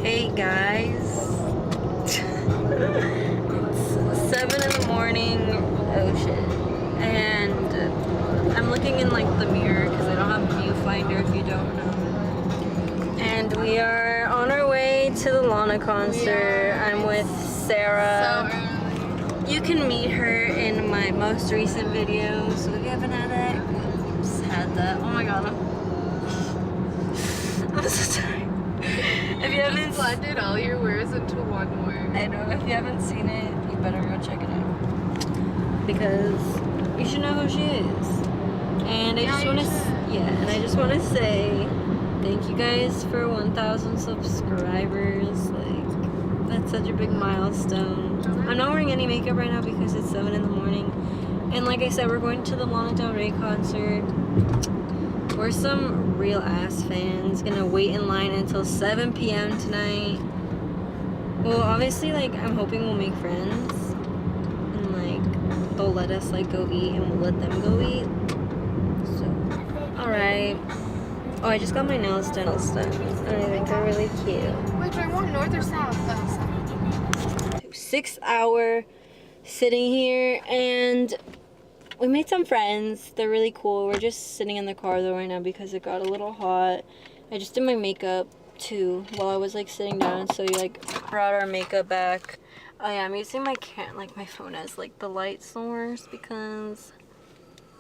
Hey guys, it's 7 in the morning, oh shit, and I'm looking in like the mirror because I don't have a viewfinder if you don't know. And we are on our way to the Lana concert. I'm with Sarah. So you can meet her in my most recent videos. So if you haven't had that, just had that. Oh my god, I'm so tired. If you haven't blended all your words into one word. I know, if you haven't seen it, you better go check it out. Because you should know who she is. And I just want to say thank you guys for 1,000 subscribers. Like, that's such a big milestone. I'm not wearing any makeup right now because it's 7 in the morning. And like I said, we're going to the Lana Del Rey concert. We're some real ass fans, gonna wait in line until 7 p.m. tonight. Well, obviously, like, I'm hoping we'll make friends and like they'll let us like go eat and we'll let them go eat. So, alright. Oh, I just got my nails done. I think they're really cute. Wait, do I want north or south? Oh, south. 6 hour sitting here, and we made some friends. They're really cool. We're just sitting in the car though right now because it got a little hot. I just did my makeup too while I was like sitting down, so we like brought our makeup back. Oh yeah, I'm using my my phone as like the light source because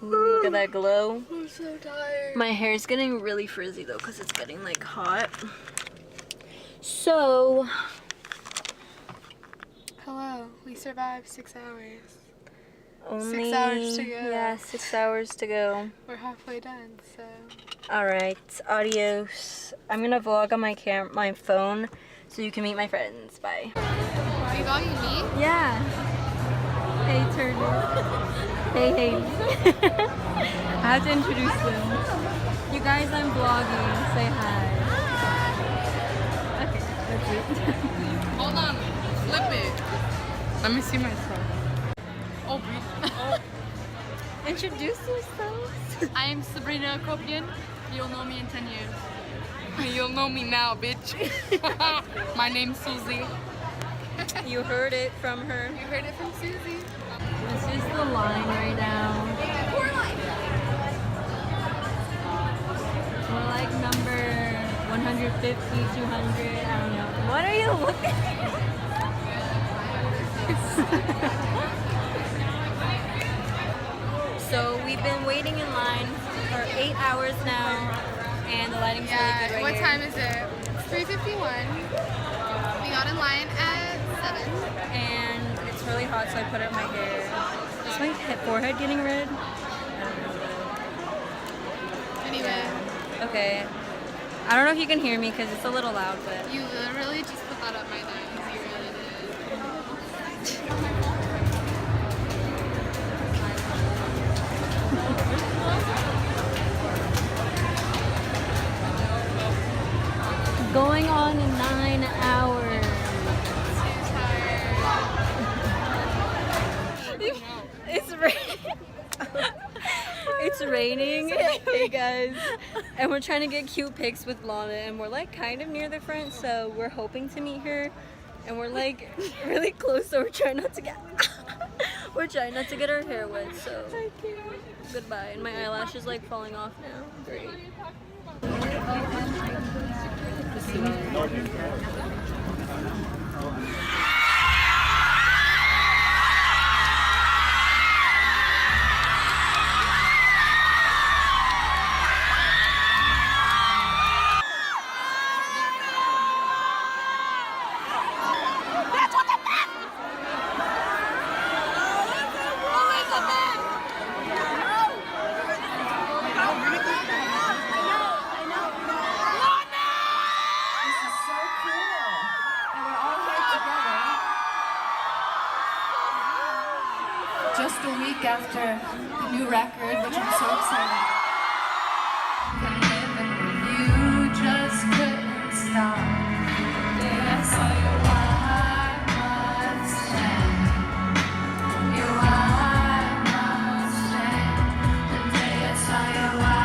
look at that glow. I'm so tired. My hair is getting really frizzy though because it's getting like hot. So hello, we survived 6 hours. only 6 hours to go. Yeah, 6 hours to go. We're halfway done, so. Alright, adios. I'm gonna vlog on my phone so you can meet my friends. Bye. Are you vlogging me? Yeah. Hey, Turtle. hey. I have to introduce them. You guys, I'm vlogging. Say hi. Okay, that's it. Hold on, flip it. Let me see myself. Oh, Introduce yourselves. I am Sabrina Kopian. You'll know me in 10 years. You'll know me now, bitch. My name's Susie. You heard it from her. You heard it from Susie. This is the line right now. We're like number 150, 200, I don't know. What are you looking at? So we've been waiting in line for 8 hours now, and the lighting's really good right what here. time is it? It's 3:51. We got in line at 7. And it's really hot, so I put up my hair. Is my forehead getting red? Anyway. Okay. I don't know if you can hear me because it's a little loud, but... You literally just put that up my nose. You really did. Going on 9 hours. It's raining. It's raining. Hey guys. And we're trying to get cute pics with Lana, and we're like kind of near the front, so we're hoping to meet her. And we're like really close, so we're trying not to get our hair wet, so goodbye. And my eyelash is like falling off now. Great. Just a week after the new record, which I'm so excited about. You just couldn't stop. I saw your white Mustang. Your white Mustang. The day I saw your white